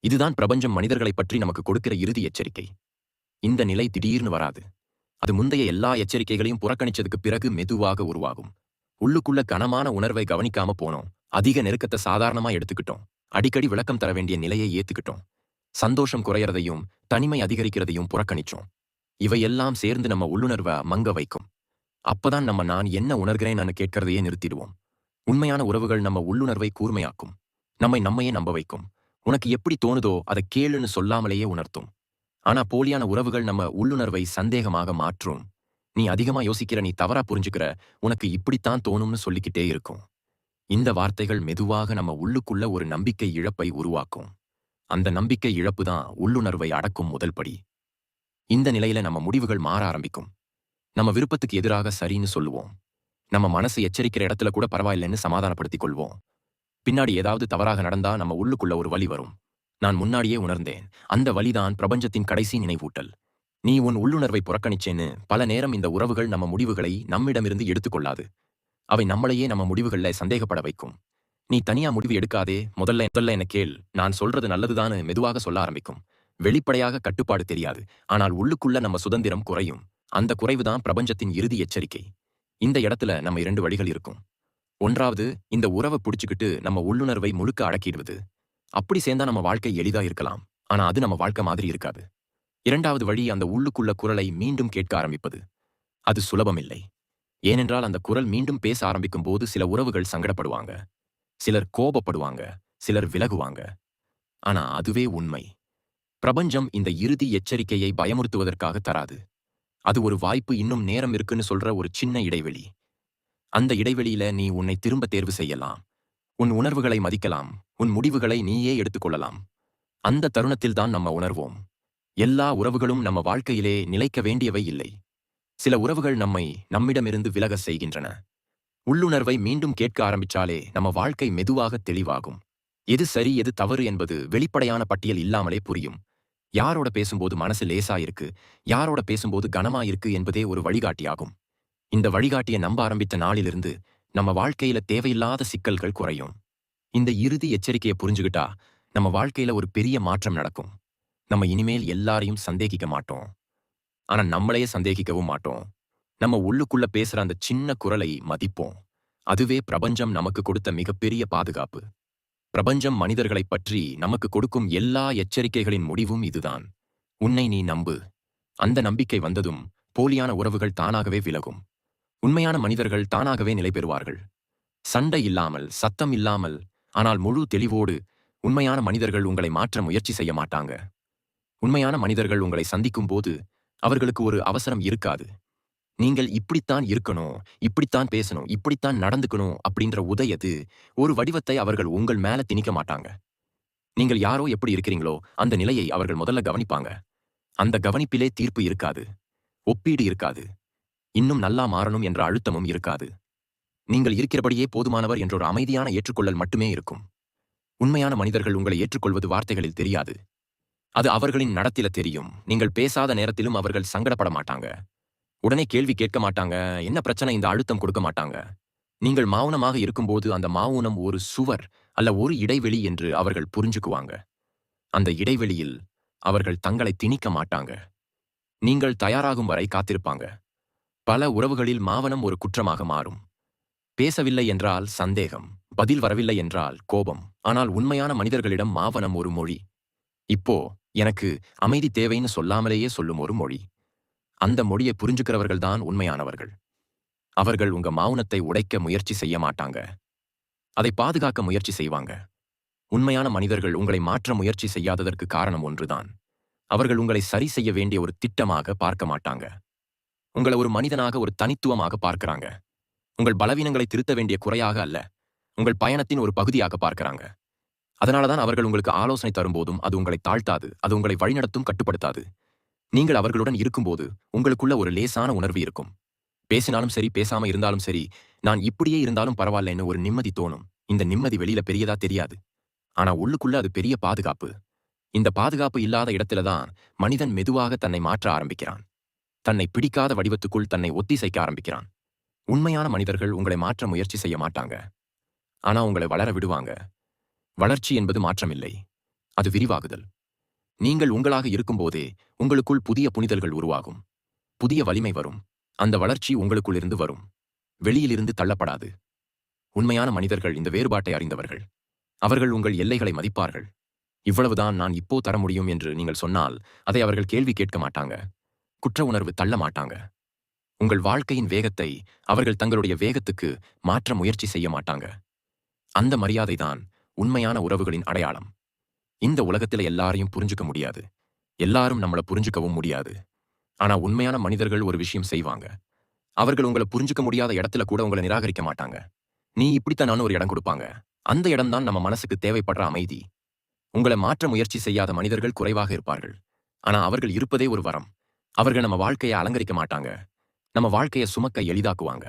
இதுதான் பிரபஞ்சம் மனிதர்களைப் பற்றி நமக்கு கொடுக்கிற இறுதி எச்சரிக்கை. இந்த நிலை திடீர்னு வராது. அது முந்தைய எல்லா எச்சரிக்கைகளையும் புறக்கணிச்சதுக்கு பிறகு மெதுவாக உருவாகும். உள்ளுக்குள்ள கனமான உணர்வை கவனிக்காம போனோம். அதிக நெருக்கத்தை சாதாரணமா எடுத்துக்கிட்டோம். அடிக்கடி விளக்கம் தர வேண்டிய நிலையை ஏத்துக்கிட்டோம். சந்தோஷம் குறையறதையும் தனிமை அதிகரிக்கிறதையும் புறக்கணிச்சோம். இவையெல்லாம் சேர்ந்து நம்ம உள்ளுணர்வ மங்க வைக்கும். அப்பதான் நான் என்ன உணர்கிறேன்னு கேட்கறதையே நிறுத்திடுவோம். உண்மையான உறவுகள் நம்ம உள்ளுணர்வை கூர்மையாக்கும். நம்மையே நம்ப வைக்கும். உனக்கு எப்படி தோணுதோ அதை கேளுன்னு சொல்லாமலேயே உணர்த்தும். ஆனா போலியான உறவுகள் நம்ம உள்ளுணர்வை சந்தேகமாக மாற்றும். நீ அதிகமா யோசிக்கிற, நீ தவறா புரிஞ்சுக்கிற, உனக்கு இப்படித்தான் தோணும்னு சொல்லிக்கிட்டே இருக்கும். இந்த வார்த்தைகள் மெதுவாக நம்ம உள்ளுக்குள்ள ஒரு நம்பிக்கை இழப்பை உருவாக்கும். அந்த நம்பிக்கை இழப்பு தான் உள்ளுணர்வை அடக்கும் முதல் படி. இந்த நிலையில நம்ம முடிவுகள் மாற ஆரம்பிக்கும். நம்ம விருப்பத்துக்கு எதிராக சரின்னு சொல்லுவோம். நம்ம மனசு எச்சரிக்கிற இடத்துல கூட பரவாயில்லைன்னு சமாதானப்படுத்திக் கொள்வோம். பின்னாடி ஏதாவது தவறாக நடந்தா நம்ம உள்ளுக்குள்ள ஒரு வலி வரும். நான் முன்னாடியே உணர்ந்தேன். அந்த வலிதான் பிரபஞ்சத்தின் கடைசி நினைவூட்டல். நீ உன் உள்ளுணர்வை புறக்கணிச்சேன்னு பல நேரம் இந்த உறவுகள் நம்ம முடிவுகளை நம்மிடமிருந்து எடுத்துக்கொள்ளாது. அவை நம்மளையே நம்ம முடிவுகள்ல சந்தேகப்பட வைக்கும். நீ தனியா முடிவு எடுக்காதே, முதல்ல என்ன கேள், நான் சொல்றது நல்லதுதான்னு மெதுவாக சொல்ல ஆரம்பிக்கும். வெளிப்படையாக கட்டுப்பாடு தெரியாது. ஆனால் உள்ளுக்குள்ள நம்ம சுதந்திரம் குறையும். அந்த குறைவுதான் பிரபஞ்சத்தின் இறுதி எச்சரிக்கை. இந்த இடத்துல நம்ம 2 வழிகள் இருக்கும். ஒன்றாவது, இந்த உறவை புடிச்சுக்கிட்டு நம்ம உள்ளுணர்வை முழுக்க அடக்கிடுவது. அப்படி சேர்ந்தா நம்ம வாழ்க்கை எளிதா இருக்கலாம். ஆனா அது நம்ம வாழ்க்கை மாதிரி இருக்காது. 2வது வழி, அந்த உள்ளுக்குள்ள குரலை மீண்டும் கேட்க ஆரம்பிப்பது. அது சுலபமில்லை. ஏனென்றால் அந்த குரல் மீண்டும் பேச ஆரம்பிக்கும் போது சில உறவுகள் சங்கடப்படுவாங்க. சிலர் கோபப்படுவாங்க. சிலர் விலகுவாங்க. ஆனா அதுவே உண்மை. பிரபஞ்சம் இந்த இறுதி எச்சரிக்கையை பயமுறுத்துவதற்காக தராது. அது ஒரு வாய்ப்பு, இன்னும் நேரம் இருக்குன்னு சொல்ற ஒரு சின்ன இடைவெளி. அந்த இடைவெளியில நீ உன்னை திரும்ப தேர்வு செய்யலாம். உன் உணர்வுகளை மதிக்கலாம். உன் முடிவுகளை நீயே எடுத்துக்கொள்ளலாம். அந்த தருணத்தில்தான் நம்ம உணர்வோம். எல்லா உறவுகளும் நம்ம வாழ்க்கையிலே நிலைக்க வேண்டியவை இல்லை. சில உறவுகள் நம்மை நம்மிடமிருந்து விலக செய்கின்றன. உள்ளுணர்வை மீண்டும் கேட்க ஆரம்பிச்சாலே நம்ம வாழ்க்கை மெதுவாக தெளிவாகும். எது சரி எது தவறு என்பது வெளிப்படையான பட்டியல் இல்லாமலே புரியும். யாரோட பேசும்போது மனசு லேசா இருக்கு, யாரோட பேசும்போது கனமா இருக்கு என்பதே ஒரு வழிகாட்டியாகும். இந்த வழிகாட்டிய நம்ப ஆரம்பித்த நாளிலிருந்து நம்ம வாழ்க்கையில தேவையில்லாத சிக்கல்கள் குறையும். இந்த இறுதி எச்சரிக்கையை புரிஞ்சுகிட்டா நம்ம வாழ்க்கையில ஒரு பெரிய மாற்றம் நடக்கும். நம்ம இனிமேல் எல்லாரையும் சந்தேகிக்க மாட்டோம். ஆனா நம்மளையே சந்தேகிக்கவும் மாட்டோம். நம்ம உள்ளுக்குள்ள பேசுற அந்த சின்ன குரலை மதிப்போம். அதுவே பிரபஞ்சம் நமக்கு கொடுத்த மிகப்பெரிய பாதுகாப்பு. பிரபஞ்சம் மனிதர்களைப் பற்றி நமக்கு கொடுக்கும் எல்லா எச்சரிக்கைகளின் முடிவும் இதுதான். உன்னை நீ நம்பு. அந்த நம்பிக்கை வந்ததும் போலியான உறவுகள் தானாகவே விலகும். உண்மையான மனிதர்கள் தானாகவே நிலை பெறுவார்கள். சண்டை இல்லாமல், சத்தம் இல்லாமல், ஆனால் முழு தெளிவோடு. உண்மையான மனிதர்கள் உங்களை மாற்ற முயற்சி செய்ய மாட்டாங்க. உண்மையான மனிதர்கள் உங்களை சந்திக்கும் போது அவர்களுக்கு ஒரு அவசரம் இருக்காது. நீங்கள் இப்படித்தான் இருக்கணும், இப்படித்தான் பேசணும், இப்படித்தான் நடந்துக்கணும் அப்படின்ற உதயது ஒரு வடிவத்தை அவர்கள் உங்கள் மேல திணிக்க மாட்டாங்க. நீங்கள் யாரோ எப்படி இருக்கிறீங்களோ அந்த நிலையை அவர்கள் முதல்ல கவனிப்பாங்க. அந்த கவனிப்பிலே தீர்ப்பு இருக்காது, ஒப்பீடு இருக்காது, இன்னும் நல்லா மாறணும் என்ற அழுத்தமும் இருக்காது. நீங்கள் இருக்கிறபடியே போதுமானவர் என்ற ஒரு அமைதியான ஏற்றுக்கொள்ளல் மட்டுமே இருக்கும். உண்மையான மனிதர்கள் உங்களை ஏற்றுக்கொள்வது வார்த்தைகளில் தெரியாது. அது அவர்களின் நடத்தில தெரியும். நீங்கள் பேசாத நேரத்திலும் அவர்கள் சங்கடப்பட மாட்டாங்க. உடனே கேள்வி கேட்க மாட்டாங்க. என்ன பிரச்சனை இந்த அழுத்தம் கொடுக்க மாட்டாங்க. நீங்கள் மௌனமாக இருக்கும்போது அந்த மௌனம் ஒரு சுவர் அல்ல, ஒரு இடைவெளி என்று அவர்கள் புரிஞ்சுக்குவாங்க. அந்த இடைவெளியில் அவர்கள் தங்களை திணிக்க மாட்டாங்க. நீங்கள் தயாராகும் வரை காத்திருப்பாங்க. பல உறவுகளில் மௌனம் ஒரு குற்றமாக மாறும். பேசவில்லை என்றால் சந்தேகம், பதில் வரவில்லை என்றால் கோபம். ஆனால் உண்மையான மனிதர்களிடம் மௌனம் ஒரு மொழி. இப்போ எனக்கு அமைதி தேவைன்னு சொல்லாமலேயே சொல்லும் ஒரு மொழி. அந்த மொழியை புரிஞ்சுக்கிறவர்கள்தான் உண்மையானவர்கள். அவர்கள் உங்க மௌனத்தை உடைக்க முயற்சி செய்ய மாட்டாங்க. அதை பாதுகாக்க முயற்சி செய்வாங்க. உண்மையான மனிதர்கள் உங்களை மாற்ற முயற்சி செய்யாததற்கு காரணம் ஒன்றுதான். அவர்கள் உங்களை சரி செய்ய வேண்டிய ஒரு திட்டமாக பார்க்க மாட்டாங்க. உங்களை ஒரு மனிதனாக, ஒரு தனித்துவமாக பார்க்கறாங்க. உங்கள் பலவீனங்களை திருத்த வேண்டிய குறையாக அல்ல, உங்கள் பயணத்தின் ஒரு பகுதியாக பார்க்கறாங்க. அதனாலதான் அவர்கள் உங்களுக்கு ஆலோசனை தரும்போதும் அது உங்களை தாழ்த்தாது, அது உங்களை வழிநடத்தும், கட்டுப்படுத்தாது. நீங்கள் அவர்களுடன் இருக்கும்போது உங்களுக்குள்ள ஒரு லேசான உணர்வு இருக்கும். பேசினாலும் சரி, பேசாம இருந்தாலும் சரி, நான் இப்படியே இருந்தாலும் பரவாயில்லன்னு ஒரு நிம்மதி தோணும். இந்த நிம்மதி வெளியில பெரியதா தெரியாது. ஆனா உள்ளுக்குள்ள அது பெரிய பாதுகாப்பு. இந்த பாதுகாப்பு இல்லாத இடத்துலதான் மனிதன் மெதுவாக தன்னை மாற்ற ஆரம்பிக்கிறான். தன்னை பிடிக்காத வடிவத்துக்குள் தன்னை ஒத்திசைக்க ஆரம்பிக்கிறான். உண்மையான மனிதர்கள் உங்களை மாற்ற முயற்சி செய்ய மாட்டாங்க. ஆனா உங்களை வளர விடுவாங்க. வளர்ச்சி என்பது மாற்றமில்லை, அது விரிவாகுதல். நீங்கள் உங்களாக இருக்கும்போதே உங்களுக்குள் புதிய புனிதல்கள் உருவாகும். புதிய வலிமை வரும். அந்த வளர்ச்சி உங்களுக்குள் இருந்து வரும், வெளியிலிருந்து தள்ளப்படாது. உண்மையான மனிதர்கள் இந்த வேறுபாட்டை அறிந்தவர்கள். அவர்கள் உங்கள் எல்லைகளை மதிப்பார்கள். இவ்வளவுதான் நான் இப்போ தர முடியும் என்று நீங்கள் சொன்னால் அதை அவர்கள் கேள்வி கேட்க மாட்டாங்க. குற்ற உணர்வு தள்ள மாட்டாங்க. உங்கள் வாழ்க்கையின் வேகத்தை அவர்கள் தங்களுடைய வேகத்துக்கு மாற்ற முயற்சி செய்ய மாட்டாங்க. அந்த மரியாதைதான் உண்மையான உறவுகளின் அடையாளம். இந்த உலகத்துல எல்லாரையும் புரிஞ்சுக்க முடியாது. எல்லாரும் நம்மள புரிஞ்சுக்கவும் முடியாது. ஆனா உண்மையான மனிதர்கள் ஒரு விஷயம் செய்வாங்க. அவர்கள் உங்களை புரிஞ்சுக்க முடியாத இடத்துல கூட உங்களை நிராகரிக்க மாட்டாங்க. நீ இப்படித்தானு ஒரு இடம் கொடுப்பாங்க. அந்த இடம்தான் நம்ம மனசுக்கு தேவைப்படுற அமைதி. உங்களை மாற்ற முயற்சி செய்யாத மனிதர்கள் குறைவாக இருப்பார்கள். ஆனா அவர்கள் இருப்பதே ஒரு வரம். அவர்கள் நம்ம வாழ்க்கையை அலங்கரிக்க மாட்டாங்க. நம்ம வாழ்க்கையை சுமக்க எளிதாக்குவாங்க.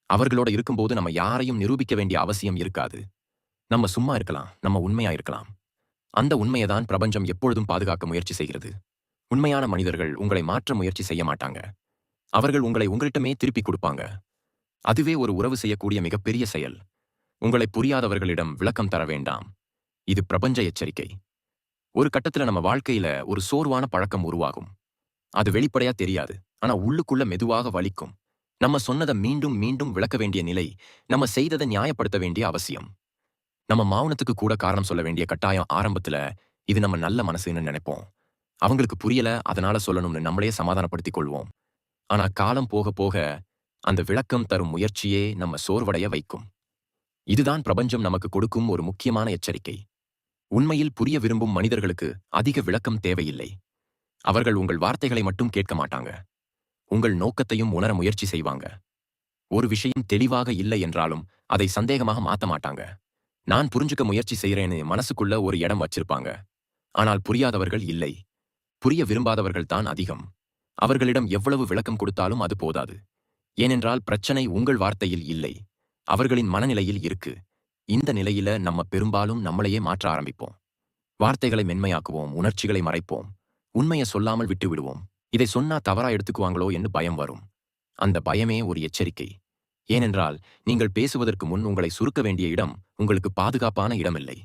அவர்களோட இருக்கும்போது நம்ம யாரையும் நிரூபிக்க வேண்டிய அவசியம் இருக்காது. நம்ம சும்மா இருக்கலாம், நம்ம உண்மையா இருக்கலாம். அந்த உண்மையை தான் பிரபஞ்சம் எப்பொழுதும் பாதுகாக்க முயற்சி செய்கிறது. உண்மையான மனிதர்கள் உங்களை மாற்ற முயற்சி செய்ய மாட்டாங்க. அவர்கள் உங்களை உங்கள்கிட்டமே திருப்பி கொடுப்பாங்க. அதுவே ஒரு உறவு செய்யக்கூடிய மிகப்பெரிய செயல். உங்களை புரியாதவர்களிடம் விளக்கம் தர வேண்டாம். இது பிரபஞ்ச எச்சரிக்கை. ஒரு கட்டத்துல நம்ம வாழ்க்கையில ஒரு சோர்வான பழக்கம் உருவாகும். அது வெளிப்படையா தெரியாது, ஆனா உள்ளுக்குள்ள மெதுவாக வலிக்கும். நம்ம சொன்னதை மீண்டும் மீண்டும் விளக்க வேண்டிய நிலை, நம்ம செய்ததை நியாயப்படுத்த வேண்டிய அவசியம். நம்ம மௌனத்துக்கு கூட காரணம் சொல்ல வேண்டிய கட்டாயம். ஆரம்பத்துல இது நம்ம நல்ல மனசுன்னு நினைப்போம். அவங்களுக்கு புரியல, அதனால சொல்லணும்னு நம்மளே சமாதானப்படுத்திக் கொள்வோம். ஆனா காலம் போக போக அந்த விளக்கம் தரும் முயற்சியே நம்ம சோர்வடைய வைக்கும். இதுதான் பிரபஞ்சம் நமக்கு கொடுக்கும் ஒரு முக்கியமான எச்சரிக்கை. உண்மையில் புரிய விரும்பும் மனிதர்களுக்கு அதிக விளக்கம் தேவையில்லை. அவர்கள் உங்கள் வார்த்தைகளை மட்டும் கேட்க மாட்டாங்க. உங்கள் நோக்கத்தையும் உணர முயற்சி செய்வாங்க. ஒரு விஷயம் தெளிவாக இல்லை என்றாலும் அதை சந்தேகமாக மாத்த மாட்டாங்க. நான் புரிஞ்சுக்க முயற்சி செய்யறேன்னு மனசுக்குள்ள ஒரு இடம் வச்சிருப்பாங்க. ஆனால் புரியாதவர்கள் இல்லை. புரிய விரும்பாதவர்கள் தான் அதிகம். அவர்களிடம் எவ்வளவு விளக்கம் கொடுத்தாலும் அது போதாது. ஏனென்றால் பிரச்சனை உங்கள் வார்த்தையில் இல்லை, அவர்களின் மனநிலையில் இருக்கு. இந்த நிலையில நம்ம பெரும்பாலும் நம்மளையே மாற்ற ஆரம்பிப்போம். வார்த்தைகளை மென்மையாக்குவோம், உணர்ச்சிகளை மறைப்போம், உண்மையை சொல்லாமல் விட்டு விடுவோம். இதை சொன்னா தவறா எடுத்துக்குவாங்களோ என்று பயம் வரும். அந்த பயமே ஒரு எச்சரிக்கை. ஏனென்றால் நீங்கள் பேசுவதற்கு முன் உங்களை சுருக்க வேண்டிய இடம் உங்களுக்கு பாதுகாப்பான இடமில்லை.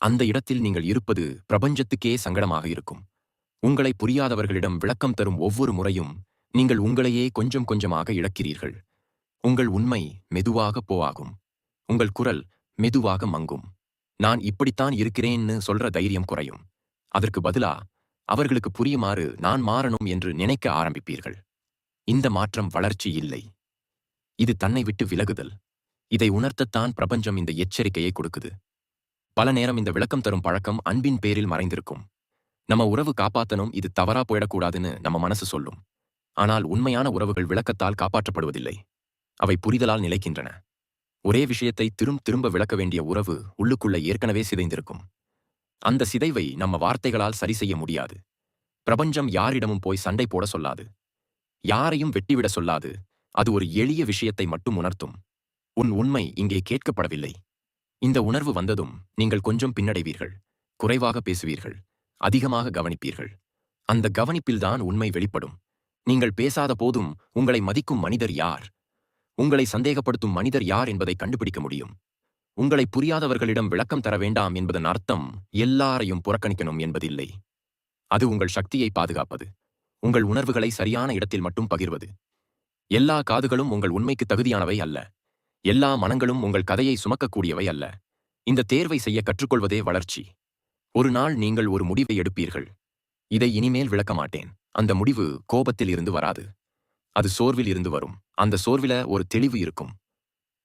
அந்த இடத்தில் நீங்கள் இருப்பது பிரபஞ்சத்துக்கே சங்கடமாக இருக்கும். உங்களை புரியாதவர்களிடம் விளக்கம் தரும் ஒவ்வொரு முறையும் நீங்கள் உங்களையே கொஞ்சம் கொஞ்சமாக இழக்கிறீர்கள். உங்கள் உண்மை மெதுவாக போவாகும். உங்கள் குரல் மெதுவாக மங்கும். நான் இப்படித்தான் இருக்கிறேன்னு சொல்ற தைரியம் குறையும். அதற்கு பதிலா அவர்களுக்கு புரியுமாறு நான் மாறணும் என்று நினைக்க ஆரம்பிப்பீர்கள். இந்த மாற்றம் வளர்ச்சி இல்லை. இது தன்னை விட்டு விலகுதல். இதை உணர்த்தத்தான் பிரபஞ்சம் இந்த எச்சரிக்கையை கொடுக்குது. பல நேரம் இந்த விளக்கம் தரும் பழக்கம் அன்பின் பேரில் மறைந்திருக்கும். நம்ம உறவு காப்பாத்தணும், இது தவறா போயிடக்கூடாதுன்னு நம்ம மனசு சொல்லும். ஆனால் உண்மையான உறவுகள் விளக்கத்தால் காப்பாற்றப்படுவதில்லை. அவை புரிதலால் நிலைக்கின்றன. ஒரே விஷயத்தை திரும்ப விளக்க வேண்டிய உறவு உள்ளுக்குள்ள ஏற்கனவே சிதைந்திருக்கும். அந்த சிதைவை நம்ம வார்த்தைகளால் சரி செய்ய முடியாது. பிரபஞ்சம் யாரிடமும் போய் சண்டை போட சொல்லாது. யாரையும் வெட்டிவிட சொல்லாது. அது ஒரு எளிய விஷயத்தை மட்டும் உணர்த்தும். உன் உண்மை இங்கே கேட்கப்படவில்லை. இந்த உணர்வு வந்ததும் நீங்கள் கொஞ்சம் பின்னடைவீர்கள். குறைவாக பேசுவீர்கள். அதிகமாக கவனிப்பீர்கள். அந்த கவனிப்பில்தான் உண்மை வெளிப்படும். நீங்கள் பேசாத போதும் உங்களை மதிக்கும் மனிதர் யார், உங்களை சந்தேகப்படுத்தும் மனிதர் யார் என்பதை கண்டுபிடிக்க முடியும். உங்களை புரியாதவர்களிடம் விளக்கம் தர வேண்டாம் என்பதன் அர்த்தம் எல்லாரையும் புறக்கணிக்கணும் என்பதில்லை. அது உங்கள் சக்தியை பாதுகாப்பது. உங்கள் உணர்வுகளை சரியான இடத்தில் மட்டும் பகிர்வது. எல்லா காதுகளும் உங்கள் உண்மைக்கு தகுதியானவை அல்ல. எல்லா மனங்களும் உங்கள் கதையை சுமக்கக்கூடியவை அல்ல. இந்த தேர்வை செய்ய கற்றுக்கொள்வதே வளர்ச்சி. ஒரு நாள் நீங்கள் ஒரு முடிவை எடுப்பீர்கள். இதை இனிமேல் விளக்க மாட்டேன். அந்த முடிவு கோபத்தில் இருந்து வராது. அது சோர்வில் இருந்து வரும். அந்த சோர்வில ஒரு தெளிவு இருக்கும்.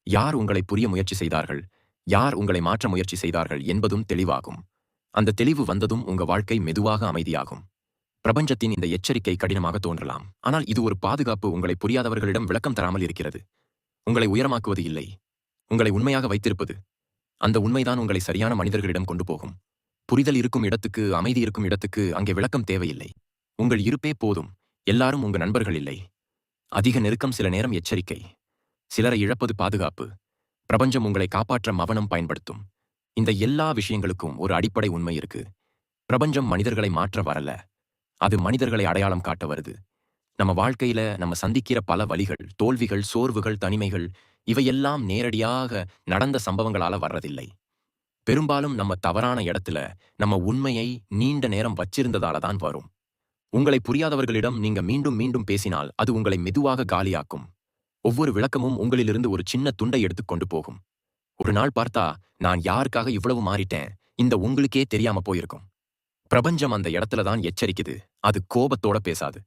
யார் உங்களை புரிய முயற்சி செய்தார்கள், யார் உங்களை மாற்ற முயற்சி செய்தார்கள் என்பதும் தெளிவாகும். அந்த தெளிவு வந்ததும் உங்க வாழ்க்கை மெதுவாக அமைதியாகும். பிரபஞ்சத்தின் இந்த எச்சரிக்கை கடினமாக தோன்றலாம். ஆனால் இது ஒரு பாதுகாப்பு. உங்களை புரியாதவர்களிடம் விளக்கம் தராமல் இருக்கிறது. உங்களை உயரமாக்குவது இல்லை. உங்களை உண்மையாக வைத்திருப்பது. அந்த உண்மைதான் உங்களை சரியான மனிதர்களிடம் கொண்டு போகும். புரிதல் இருக்கும் இடத்துக்கு, அமைதி இருக்கும் இடத்துக்கு அங்கே விளக்கம் தேவையில்லை. உங்கள் இருப்பே போதும். எல்லாரும் உங்க நண்பர்கள் இல்லை. அதிக நெருக்கம் சில நேரம் எச்சரிக்கை. சிலரை இழப்பது பாதுகாப்பு. பிரபஞ்சம் உங்களை காப்பாற்ற மவனம் பயன்படுத்தும். இந்த எல்லா விஷயங்களுக்கும் ஒரு அடிப்படை உண்மை இருக்கு. பிரபஞ்சம் மனிதர்களை மாற்ற வரல. அது மனிதர்களை அடையாளம் காட்ட வருது. நம்ம வாழ்க்கையில நம்ம சந்திக்கிற பல வலிகள், தோல்விகள், சோர்வுகள், தனிமைகள் இவையெல்லாம் நேரடியாக நடந்த சம்பவங்களால வர்றதில்லை. பெரும்பாலும் நம்ம தவறான இடத்துல நம்ம உண்மையை நீண்ட நேரம் வச்சிருந்ததால தான் வரும். உங்களை புரியாதவர்களிடம் நீங்க மீண்டும் மீண்டும் பேசினால் அது உங்களை மெதுவாக காலியாக்கும். ஒவ்வொரு விளக்கமும் உங்களிலிருந்து ஒரு சின்ன துண்டை எடுத்துக் கொண்டு போகும். ஒரு நாள் பார்த்தா, நான் யாருக்காக இவ்வளவு மாறிட்டேன், இந்த உங்களுக்கே தெரியாம போயிருக்கும். பிரபஞ்சம் அந்த இடத்துல தான் எச்சரிக்குது. அது கோபத்தோட பேசாது,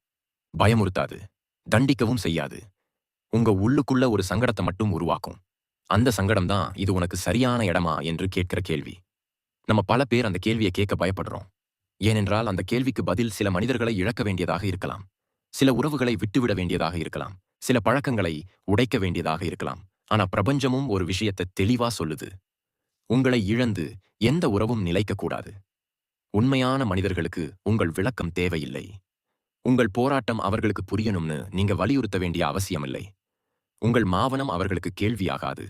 பயமுறுத்தாது, தண்டிக்கவும் செய்யாது. உங்க உள்ளுக்குள்ள ஒரு சங்கடத்தை மட்டும் உருவாக்கும். அந்த சங்கடம் தான் இது உனக்கு சரியான இடமா என்று கேட்கிற கேள்வி. நம்ம பல பேர் அந்த கேள்வியை கேட்க பயப்படுறோம். ஏனென்றால் அந்த கேள்விக்கு பதில் சில மனிதர்களை இழக்க வேண்டியதாக இருக்கலாம். சில உறவுகளை விட்டுவிட வேண்டியதாக இருக்கலாம். சில பழக்கங்களை உடைக்க வேண்டியதாக இருக்கலாம். ஆனா பிரபஞ்சமும் ஒரு விஷயத்தை தெளிவா சொல்லுது. உங்களை இழந்து எந்த உறவும் நிலைக்கக்கூடாது. உண்மையான மனிதர்களுக்கு உங்கள் விளக்கம் தேவையில்லை. உங்கள் போராட்டம் அவர்களுக்கு புரியணும்னு நீங்க வலியுறுத்த வேண்டிய அவசியமில்லை. உங்கள் மாவனம் அவர்களுக்கு கேள்வியாகாது.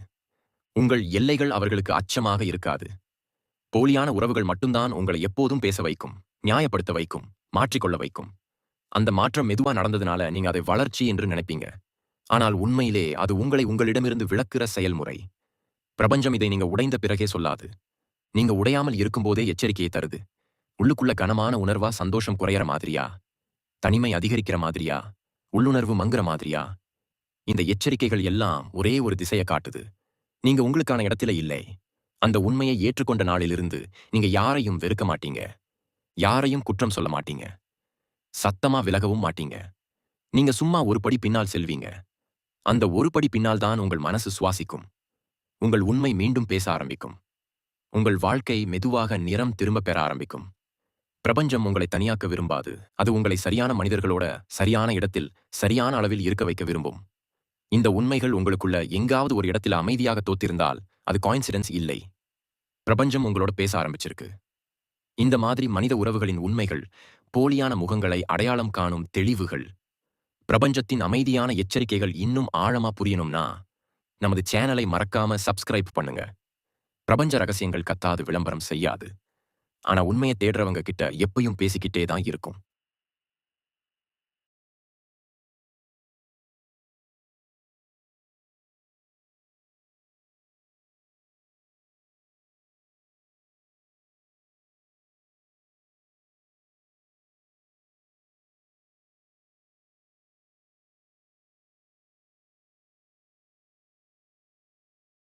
உங்கள் எல்லைகள் அவர்களுக்கு அச்சமாக இருக்காது. போலியான உறவுகள் மட்டும்தான் உங்களை எப்போதும் பேச வைக்கும், நியாயப்படுத்த வைக்கும், மாற்றிக்கொள்ள வைக்கும். அந்த மாற்றம் மெதுவா நடந்ததுனால நீங்க அதை வளர்ச்சி என்று நினைப்பீங்க. ஆனால் உண்மையிலே அது உங்களை உங்களிடமிருந்து விலக்குற செயல்முறை. பிரபஞ்சம் இதை நீங்க உடைந்த பிறகே சொல்லாது. நீங்க உடையாமல் இருக்கும்போதே எச்சரிக்கையை தருது. உள்ளுக்குள்ள கனமான உணர்வா சந்தோஷம் குறையற மாதிரியா, தனிமை அதிகரிக்கிற மாதிரியா, உள்ளுணர்வு மங்குற மாதிரியா? இந்த எச்சரிக்கைகள் எல்லாம் ஒரே ஒரு திசையை காட்டுது. நீங்க உங்களுக்கான இடத்துல இல்லை. அந்த உண்மையை ஏற்றுக்கொண்ட நாளிலிருந்து நீங்க யாரையும் வெறுக்க மாட்டீங்க. யாரையும் குற்றம் சொல்ல மாட்டீங்க. சத்தமா விலகவும் மாட்டீங்க. நீங்க சும்மா ஒரு படி பின்னால் செல்வீங்க. அந்த ஒரு படி பின்னால் தான் உங்கள் மனசு சுவாசிக்கும். உங்கள் உண்மை மீண்டும் பேச ஆரம்பிக்கும். உங்கள் வாழ்க்கை மெதுவாக நிறம் திரும்ப பெற ஆரம்பிக்கும். பிரபஞ்சம் உங்களை தனியாக்க விரும்பாது. அது உங்களை சரியான மனிதர்களோட சரியான இடத்தில் சரியான அளவில் இருக்க வைக்க விரும்பும். இந்த உண்மைகள் உங்களுக்குள்ள எங்காவது ஒரு இடத்தில் அமைதியாக தோத்திருந்தால் அது கோயின்சிடன்ஸ் இல்லை. பிரபஞ்சம் உங்களோட பேச ஆரம்பிச்சிருக்கு. இந்த மாதிரி மனித உறவுகளின் உண்மைகள், போலியான முகங்களை அடையாளம் காணும் தெளிவுகள், பிரபஞ்சத்தின் அமைதியான எச்சரிக்கைகள் இன்னும் ஆழமா புரியணும்னா நமது சேனலை மறக்காம சப்ஸ்கிரைப் பண்ணுங்க. பிரபஞ்ச ரகசியங்கள் கத்தாது, விளம்பரம் செய்யாது. ஆனா உண்மையை தேடுறவங்க கிட்ட எப்பயும் பேசிக்கிட்டே தான் இருக்கும்.